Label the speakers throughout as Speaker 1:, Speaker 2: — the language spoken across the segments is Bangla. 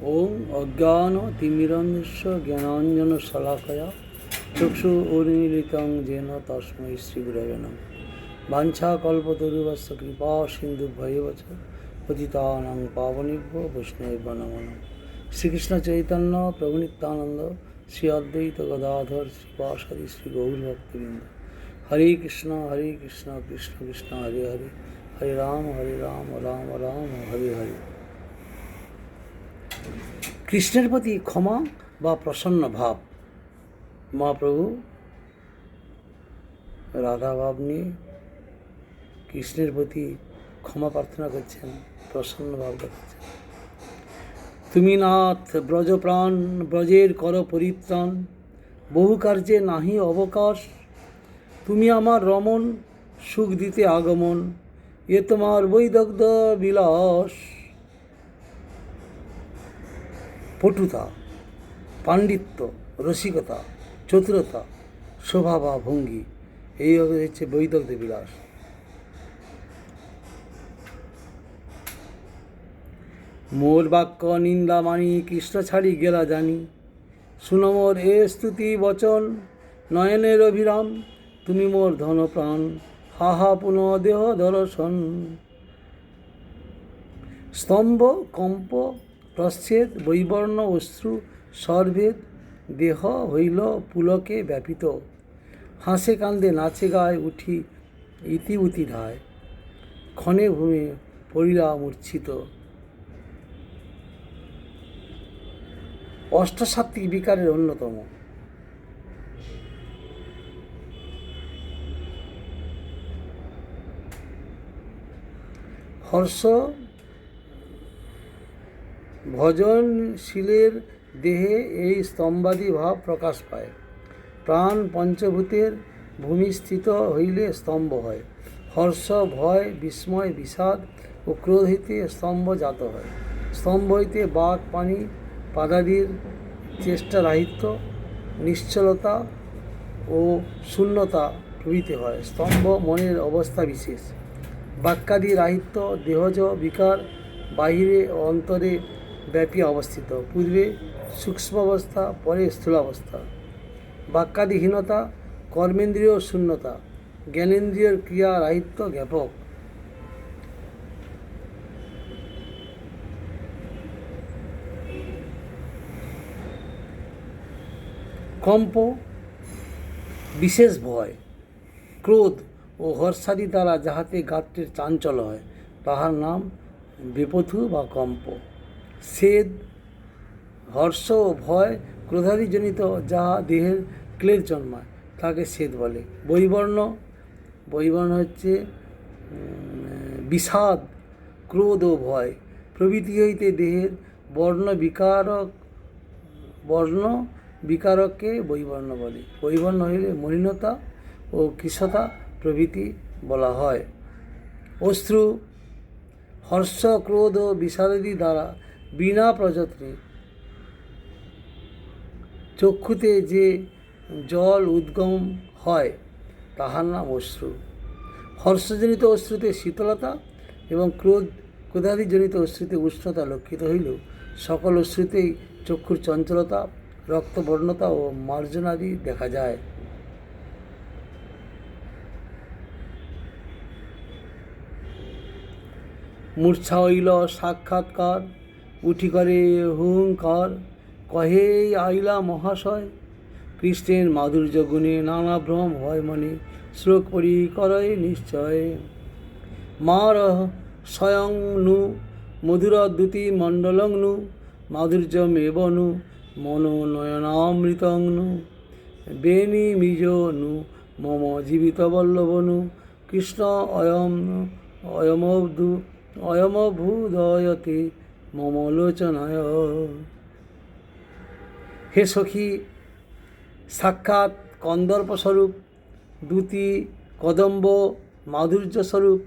Speaker 1: ওং অজ্ঞানতিমিরান্ধস্য জ্ঞানাঞ্জনশলাকয়া চক্ষুरुन्मीलितं येन तस्मै श्रीगुरवे नमः। वाञ्छाकल्पतरुभ्यश्च कृपा सिन्धुभ्यैव च पतितानां पावनेभ्यो वैष्णवेभ्यो नमो नमः। श्रीकृष्ण चैतन्य प्रभु नित्यानंद श्री अद्वैत गदाधर श्रीवासादि श्री गौरभक्तवृंद। हरे कृष्ण कृष्ण कृष्ण हरे हरे, हरे राम राम राम हरे हरे। কৃষ্ণের প্রতি ক্ষমা বা প্রসন্ন ভাব। মহাপ্রভু রাধা ভাব নিয়ে কৃষ্ণের প্রতি ক্ষমা প্রার্থনা করছেন, প্রসন্ন ভাব দেখাচ্ছেন। তুমি নাথ ব্রজপ্রাণ, ব্রজের কর পরিত্রাণ, বহু কার্যে নাহি অবকাশ। তুমি আমার রমণ, সুখ দিতে আগমন, এ তোমার বৈদগ্ধ বিলাস। পটুতা, পাণ্ডিত্য, রসিকতা, চতুরতা, শোভা বা ভঙ্গি, এই হচ্ছে বৈদগ্ধ বিলাস। মোর বাক্য নিন্দা মানি, কৃষ্ণ ছাড়ি গেলা জানি। শুনো মোর এ স্তুতি বচন, নয়নের অভিরাম, তুমি মোর ধন প্রাণ, হাহা পুনঃ দেহ দর্শন। স্তম্ভ, কম্প, প্রচ্ছেদ, বৈবর্ণ, অশ্রু, স্বরভেদ, দেহ হইল পুলকে ব্যাপিত। হাসে কান্দে নাচে গায় উঠি ইতিউতি ধায়, ক্ষণে ভূমে পড়িলা মূর্ছিত। অষ্টসাত্ত্বিক বিকারের অন্যতম। হর্ষ ভজনশীলের দেহে এই স্তম্ভাদি ভাব প্রকাশ পায়। প্রাণ পঞ্চভূতের ভূমিস্থিত হইলে স্তম্ভ হয়। হর্ষ, ভয়, বিস্ময়, বিষাদ ও ক্রোধ হইতে স্তম্ভ জাত হয়। স্তম্ভ হইতে বাক, পানি, পাদাদির চেষ্টারাহিত্য, নিশ্চলতা ও শূন্যতা প্রভৃতি হয়। স্তম্ভ মনের অবস্থা বিশেষ। বাক্যাদি রাহিত্য, দেহজ বিকার বাহিরে ও অন্তরে ব্যাপী অবস্থিত। পূর্বে সূক্ষ্মাবস্থা, পরে স্থূলাবস্থা। বাক্যাদিহীনতা, কর্মেন্দ্রিয় শূন্যতা, জ্ঞানেন্দ্রিয়ের ক্রিয়া রাহিত্য জ্ঞাপক। কম্প, বিশেষ ভয়, ক্রোধ ও হর্ষাদি দ্বারা যাহাতে গাত্রের চাঞ্চল হয়, তাহার নাম বেপথু বা কম্প। সেদ, হর্ষ ও ভয় ক্রোধাদিজনিত যাহা দেহের ক্লেশ জন্মায়, তাকে সেদ বলে। বৈবর্ণ, বৈবর্ণ হচ্ছে বিষাদ, ক্রোধ ও ভয় প্রভৃতি হইতে দেহের বর্ণ বিকারককে বৈবর্ণ বলে। বৈবর্ণ হইলে মলিনতা ও কৃশতা প্রভৃতি বলা হয়। অশ্রু, হর্ষ, ক্রোধ ও বিষাদাদি দ্বারা বিনা প্রযত্নে চক্ষুতে যে জল উদ্গম হয়, তাহার নাম অশ্রু। হর্ষজনিত অশ্রুতে শীতলতা এবং ক্রোধাদিজনিত অশ্রুতে উষ্ণতা লক্ষিত হইলেও সকল অশ্রুতেই চক্ষুর চঞ্চলতা, রক্তবর্ণতা ও মার্জনাদি দেখা যায়। মূর্ছা হইল সাক্ষাৎকার, উঠি করে হুঙ্কার, কহে আইলা মহাশয়, কৃষ্ণের মাধুর্য গুণে নানা ভ্রম হয় মনে, শ্লোক পরি করয় নিশ্চয়। মার স্বয়ং নু মধুরদ্যুতি মণ্ডলং নু, মাধুর্যমেব নু মনোনয়নামৃতং নু, বেনিমিজ নু মম জীবিত বল্লভ নু, কৃষ্ণ অয়মভূদয়তে মম লোচনায়। হে সখী, সাক্ষাৎ কন্দর্পস্বরূপ, দ্যুতি কদম্ব মাধুর্যস্বরূপ,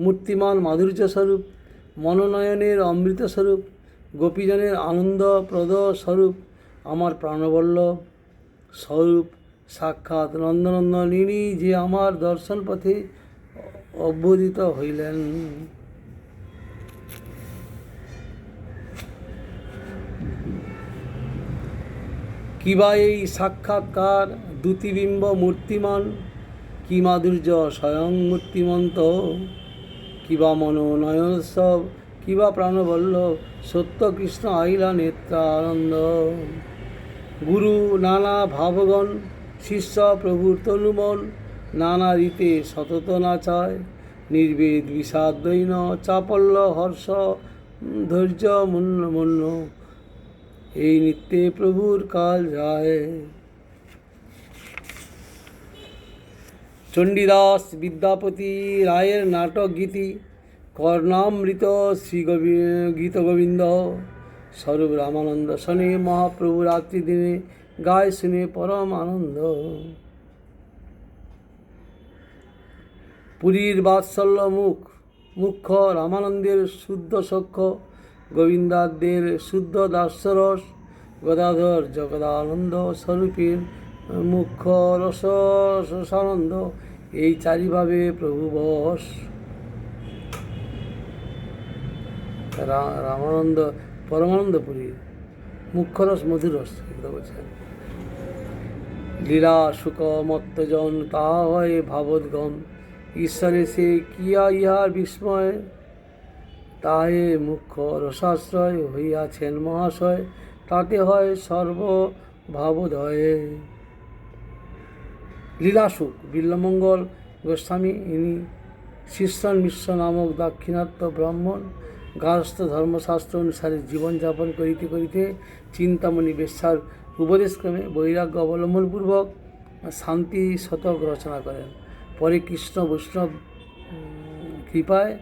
Speaker 1: মূর্তিমান মাধুর্যস্বরূপ, মনোনয়নের অমৃতস্বরূপ, গোপীজনের আনন্দপ্রদ স্বরূপ, আমার প্রাণবল্লভ স্বরূপ সাক্ষাৎ নন্দনন্দন ইনি যে আমার দর্শন পথে অভ্যুদিত হইলেন। কিবা এই সাক্ষাৎকার দ্যুতিবিম্ব মূর্তিমান, কি মাধুর্য স্বয়ং মূর্তিমন্ত, কিবা মনোনয়নোৎসব, কিবা প্রাণবল্লভ, সত্য কৃষ্ণ আইলা নেত্রানন্দ। গুরু নানা ভাবগণ, শিষ্য প্রভুর তনুমন, নানা রীতে সতত নাচায়, নির্বেদ বিষাদ দৈন, চাপল্য হর্ষ ধৈর্য মন্য মন্য, এই নিত্যে প্রভুর কাল যায়। চণ্ডীদাস বিদ্যাপতি রায়ের নাটক গীতি, কর্ণামৃত শ্রী গীত গোবিন্দ, স্বরূপ রামানন্দ শনে মহাপ্রভু রাত্রি দিনে, গায় শুনে পরম আনন্দ। পুরীর বাৎসল্য মুখ্য, রামানন্দের শুদ্ধ সখ্য, গোবিন্দাদের শুদ্ধ দাস্যরস, গদাধর জগদানন্দ স্বরূপের মুখ্য রসানন্দ, এই চারিভাবে প্রভু বশ। রামানন্দ পরমানন্দ পুরীর মুখ্য রস মধুরস বলছেন। লীলা সুখ মত্তজন, তাহা হয় ভাবোদ্গম, ঈশ্বরে সে কিয়া ইহার বিস্ময়, তাহে মুখ্য রসাশ্রয় হইয়াছেন মহাশয়, তাতে হয় সর্বভাবোদয়ে। লীলাসুখ বিল্বমঙ্গল গোস্বামী, ইনি শিষ্যন মিশ্র নামক দাক্ষিণাত্য ব্রাহ্মণ, গার্হস্থ ধর্মশাস্ত্র অনুসারে জীবনযাপন করিতে করিতে চিন্তামণি বেশ্যার উপদেশক্রমে বৈরাগ্য অবলম্বনপূর্বক শান্তি শতক রচনা করেন। পরে কৃষ্ণ বৈষ্ণব কৃপায়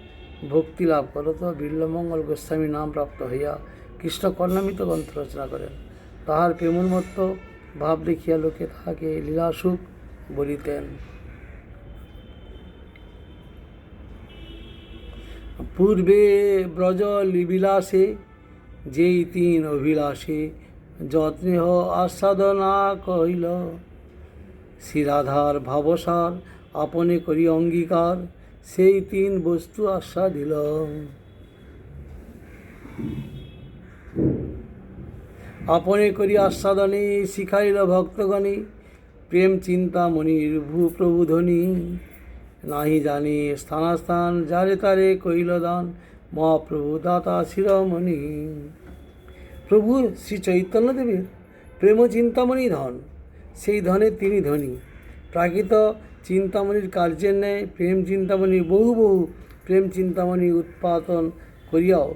Speaker 1: ভক্তি লাভ করত বিল্বমঙ্গল গোস্বামী নাম প্রাপ্ত হইয়া কৃষ্ণ কর্ণামৃত গ্রন্থ রচনা করেন। তাহার প্রেমোন্মত্ত ভাব দেখিয়া লোকে তাহাকে লীলাসুখ বলিতেন। পূর্বে ব্রজ বিলাসে, যেই তিন অভিলাষে, যত্নেহ আস্বাদনা কহিল, শ্রীরাধার ভাবসার আপনে করি অঙ্গীকার, সেই তিন বস্তু আস্বাদিল। আপনে করি আস্বাদনে শিখাইল ভক্তগণে, প্রেম চিন্তামণির প্রভুধ্বনি, নাহি জানে স্থানাস্থান, যারে তারে কইল দান, মহাপ্রভু দাতা শিরোমণি। প্রভু শ্রী চৈতন্যদেবের প্রেম চিন্তামণি ধন, সেই ধনে তিনি ধনী। প্রাকৃত চিন্তামণির কার্যের ন্যায় প্রেম চিন্তামণি বহু বহু প্রেম চিন্তামণি উৎপাদন করিয়াও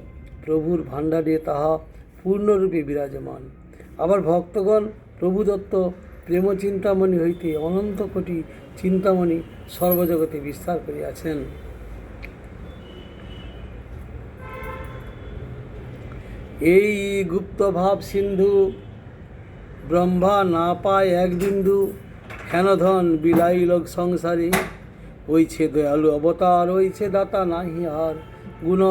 Speaker 1: প্রভুর ভাণ্ডারে তাহা পূর্ণরূপে বিরাজমান। আবার ভক্তগণ প্রভুদত্ত প্রেম চিন্তামণি হইতে অনন্ত কোটি চিন্তামণি সর্বজগতে বিস্তার করিয়াছেন। এই গুপ্ত ভাব সিন্ধু ব্রহ্মা না পায় এক বিন্দু, হেনধন বিলাইল সংসারে, ওইছে দয়ালু অবতার, ওইছে দাতা নাহি আর, গুণ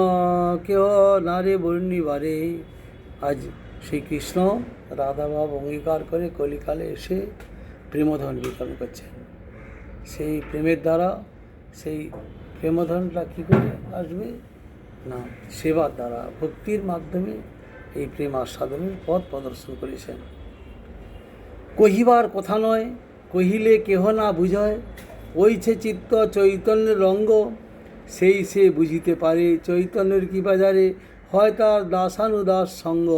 Speaker 1: কেহ নারে বর্ণিবারে। আজ শ্রীকৃষ্ণ রাধাভাব অঙ্গীকার করে কলিকালে এসে প্রেমধন বিতরণ করছেন। সেই প্রেমের দ্বারা সেই প্রেমধনটা কী করে আসবে না, সেবার দ্বারা ভক্তির মাধ্যমে এই প্রেম আস্বাদনের পথ প্রদর্শন করেছেন। কহিবার কথা নয়, কহিলে কেহ না বুঝয়, ওইছে চিত্ত চৈতন্যের রঙ্গ, সেই সে বুঝিতে পারে, চৈতন্যের কি বাজারে হয় তার দাসানুদাস সঙ্গ।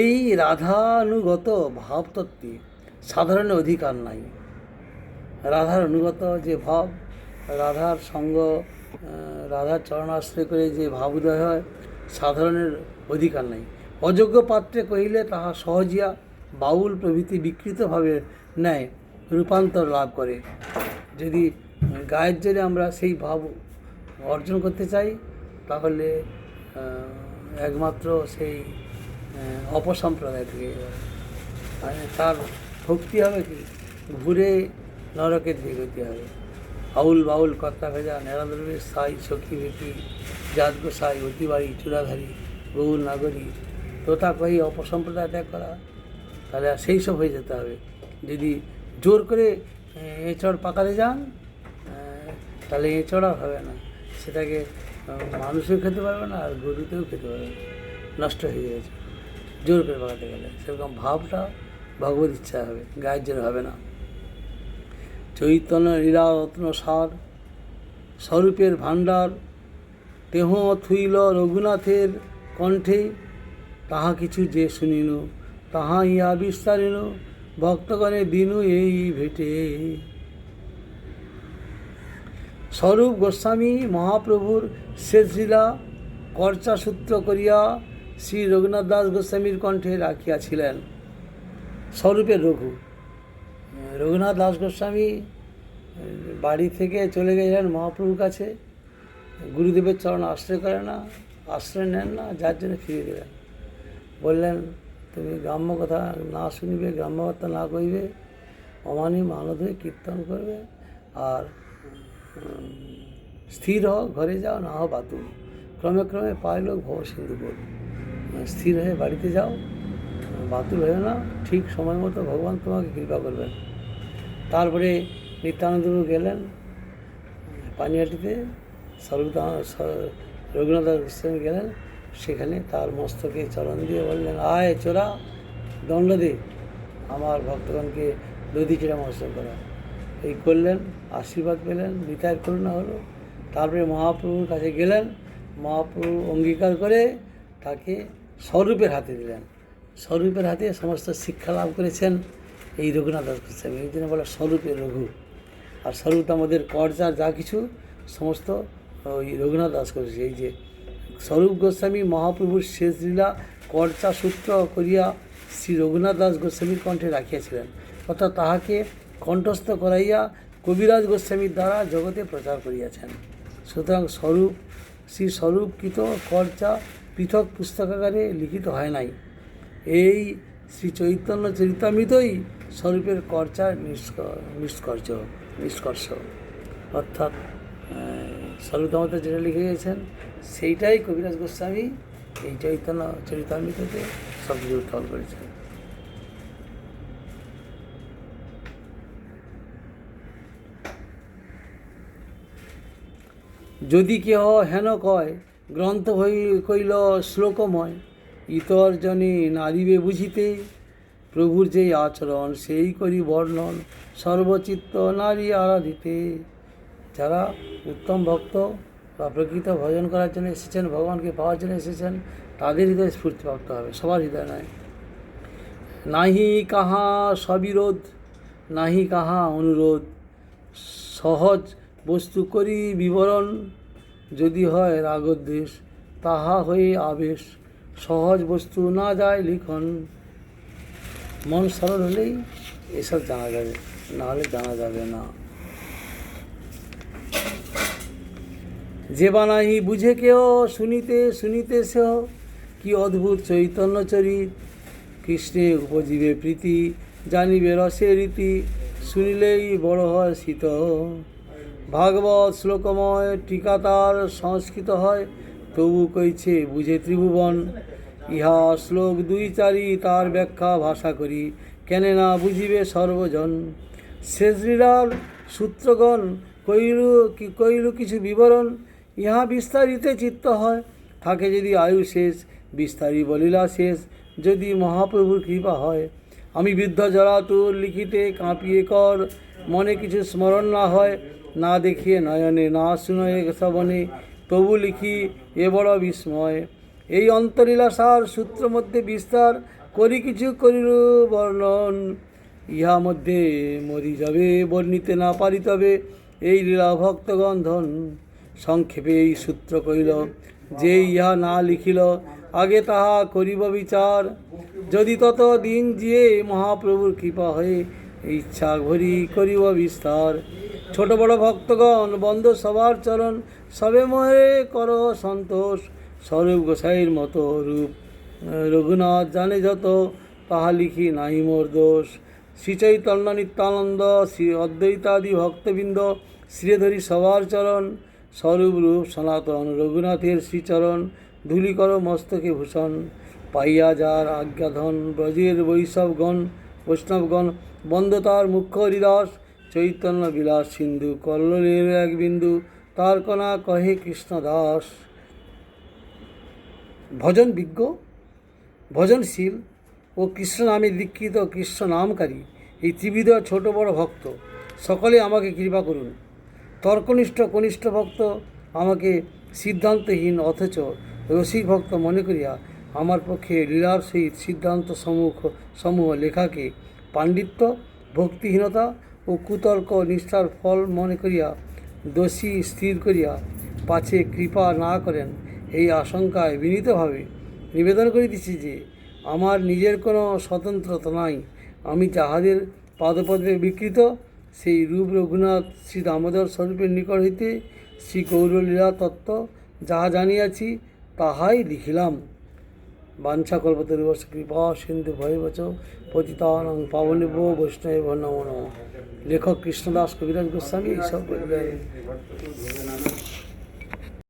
Speaker 1: এই রাধানুগত ভাবতত্ত্বে সাধারণ অধিকার নাই। রাধার অনুগত যে ভাব, রাধার সঙ্গ, রাধার চরণাশ্রয় করে যে ভাব উদয় হয়, সাধারণের অধিকার নাই। অযোগ্য পাত্রে কহিলে তাহা সহজিয়া বাউল প্রভৃতি বিকৃতভাবে ন্যায় রূপান্তর লাভ করে। যদি গায়ের জোরে আমরা সেই ভাব অর্জন করতে চাই, তাহলে একমাত্র সেই অপসম্প্রদায় থেকে তার ভক্তি হবে কি ঘুরে নরকের দিকে গতি হবে। আউল বাউল কর্তা ভেজা নেরাদ্রবের সাই সখী বেটি, জাত গোসাই অতিবাড়ি চূড়াধারী গৌর নাগরী, তোতা কহি অপসম্প্রদায় ত্যাগ করা, তাহলে সেই সব হয়ে যেতে হবে। যদি জোর করে এঁচড় পাকাতে যান, তাহলে এঁচড় আর হবে না, সেটাকে মানুষও খেতে পারবে না আর গরুতেও খেতে পারবে না, নষ্ট হয়ে গেছে। জোর করে বাগাতে গেলে সেরকম ভাবটা ভগবত ইচ্ছা হবে, গায়ের জোর হবে না। চৈতন্য লীলা রত্ন সার, স্বরূপের ভাণ্ডার, তেহ থুইল রঘুনাথের কণ্ঠে, তাহা কিছু যে শুনিল তাহা ইয়া বিস্তারিল, ভক্তগণে দিনু এই ভেটে। স্বরূপ গোস্বামী মহাপ্রভুর শেষ লীলা কর্চা সূত্র করিয়া শ্রী রঘুনাথ দাস গোস্বামীর কণ্ঠে রাখিয়াছিলেন। স্বরূপের রঘু, রঘুনাথ দাস গোস্বামী বাড়ি থেকে চলে গেলেন মহাপ্রভুর কাছে, গুরুদেবের চরণ আশ্রয় করে না, আশ্রয় নেন না, যার জন্য ফিরে গেলেন। বললেন, তুমি গ্রাম্য কথা না শুনিবে, গ্রাম্য কথা না কইবে, অমানি মানদ হয়ে কীর্তন করবে, আর স্থির হও, ঘরে যাও, না হও বাতুল। ক্রমে ক্রমে পাইল ভব সিন্ধুপুর। স্থির হয়ে বাড়িতে যাও, বাতুল হয়ে না, ঠিক সময় মতো ভগবান তোমাকে কৃপা করবেন। তারপরে নিত্যানন্দবাবু গেলেন পানিহাটিতে, রঘুনাথ দাস গোস্বামী গেলেন, সেখানে তার মস্তকে চরণ দিয়ে বললেন, আয় চোরা, দণ্ড দে, আমার ভক্তগণকে দধিচেরা মস্তক করা। এই করলেন, আশীর্বাদ পেলেন, নিতাইয়ের করুণা হলো। তারপরে মহাপ্রভুর কাছে গেলেন, মহাপ্রভু অঙ্গীকার করে তাকে স্বরূপের হাতে দিলেন। স্বরূপের হাতে সমস্ত শিক্ষা লাভ করেছেন এই রঘুনাথ দাস গোস্বামী, এই জন্য বলে স্বরূপের রঘু। আর স্বরূপ আমাদের কর্যার যা কিছু সমস্ত ওই রঘুনাথ দাস করেছে। এই যে স্বরূপ গোস্বামী মহাপ্রভুর শেষ লীলা কর্চা সূত্র করিয়া শ্রী রঘুনাথ দাস গোস্বামীর কণ্ঠে রাখিয়াছিলেন, অর্থাৎ তাহাকে কণ্ঠস্থ করাইয়া কবিরাজ গোস্বামীর দ্বারা জগতে প্রচার করিয়াছেন। সুতরাং স্বরূপ, শ্রী স্বরূপকৃত কর্চা পৃথক পুস্তকাগারে লিখিত হয় নাই। এই শ্রী চৈতন্য চরিতামৃতই স্বরূপের কর্চার নিষ্কর্ষ, অর্থাৎ স্বরূপদামতে যেটা লিখে গেছেন সেইটাই কবিরাজ গোস্বামী এই চৈতন্য চরিতামৃততে সব কিছু উত্থাপন করেছেন। যদি কেহ হেন কয় গ্রন্থ কইল শ্লোকময়, ইতর জনে নারিবে বুঝিতে, প্রভুর যেই আচরণ সেই করি বর্ণন, সর্বচিত্ত নারী আরাধিতে। যারা উত্তম ভক্ত বা প্রকৃত ভজন করার জন্য এসেছেন, ভগবানকে পাওয়ার জন্য এসেছেন, তাদের হৃদয় স্ফূর্তিপ্রাপ্ত হবে, সবার হৃদয় নয়। নাহি কাহা সবিরোধ, নাহি কাহা অনুরোধ, সহজ বস্তু করি বিবরণ, যদি হয় রাগদ্বেষ তাহা হয়ে আবেশ, সহজ বস্তু না যায় লিখন। মন সরল হলেই এসব জানা যাবে, না হলে জানা যাবে না। যে বানাহি বুঝে কেহ, শুনিতে শুনিতে সেহ, কি অদ্ভুত চৈতন্য চরিত, কৃষ্ণে উপজীবে প্রীতি, জানিবে রসে রীতি, শুনিলেই বড় হয় শীত। ভাগবত শ্লোকময় টিকা তার সংস্কৃত হয়, তবু কইছে বুঝে ত্রিভুবন। ইহা শ্লোক 2-4 তার ব্যাখ্যা ভাষা করি, কেনে না বুঝিবে সর্বজন। শেষ লীলার সূত্রগণ কইলু কিছু বিবরণ, ইহা বিস্তারিতে চিত্ত হয়, থাকে যদি আয়ু শেষ, বিস্তারি বলিলা শেষ, যদি মহাপ্রভুর কৃপা হয়। আমি বৃদ্ধ জরাতুর লিখিতে কাঁপিয়ে কর, মনে কিছু স্মরণ না হয়, না দেখিয়ে নয়নে, না শুনয়ে শ্রবণে, তবু লিখি এ বড় বিস্ময়। এই অন্তলীলাসার সূত্র মধ্যে বিস্তার করি কিছু করিল বর্ণন, ইহা মধ্যে মরি যাবে বর্ণিতে না পারি তবে, এই লীলা ভক্তগণ ধন। সংক্ষেপে এই সূত্র কইল, যে ইহা না লিখিল আগে তাহা করিব বিচার, যদি তত দিন যে মহাপ্রভুর কৃপা হয়ে ইচ্ছা ভরি করিব বিস্তার। ছোট বড় ভক্তগণ বন্ধ সবার চরণ, সবে মোহে কর সন্তোষ। স্বরূপ গোসাইয়ের মতো রূপ রঘুনাথ জানে যত, তাহা লিখি নাই মোর দোষ। শ্রীচৈতন্য নিত্যানন্দ শ্রী অদ্বৈতাদি ভক্তবৃন্দ শ্রীধরি সবার চরণ, স্বরূপ রূপ সনাতন রঘুনাথের শ্রীচরণ, ধূলি কর মস্তকে ভূষণ। পাইয়া যার আজ্ঞাধন ব্রজের বৈষ্ণবগণ, বন্দতার মুখ্য হরিদাস, চৈতন্য বিলাস সিন্ধু, কল্লোলের এক বিন্দু, তার কণা কহে কৃষ্ণদাস। ভজন বিজ্ঞ ভজনশীল ও কৃষ্ণ নামে দীক্ষিত কৃষ্ণ নামকারী এই ত্রিবিধ ছোট বড় ভক্ত সকলে আমাকে কৃপা করুন। তর্কনিষ্ঠ কনিষ্ঠ ভক্ত আমাকে সিদ্ধান্তহীন অথচ রসিক ভক্ত মনে করিয়া আমার পক্ষে লীলার সহিত সিদ্ধান্ত সমূহ লেখাকে পাণ্ডিত্য ভক্তিহীনতা ও কুতর্ক নিষ্ঠার ফল মনে করিয়া দোষী স্থির করিয়া পাছে কৃপা না করেন এই আশঙ্কায় বিনীতভাবে নিবেদন করিতেছি যে আমার নিজের কোনো স্বতন্ত্রতা নাই। আমি যাহাদের পাদপদ্মে বিকৃত সেই রূপ রঘুনাথ শ্রী দামোদর স্বরূপের নিকট হইতে শ্রী গৌরলীলা তত্ত্ব যাহা জানিয়াছি তাহাই লিখিলাম। বাঞ্ছা কল্পতরুবশ কৃপা সিন্ধু ভয়বচ পতিতানাং পাবনেভ্যো বৈষ্ণবেভ্যো নমো নমঃ। লেখক কৃষ্ণদাস কবিরাজ গোস্বামী এইসব বললেন।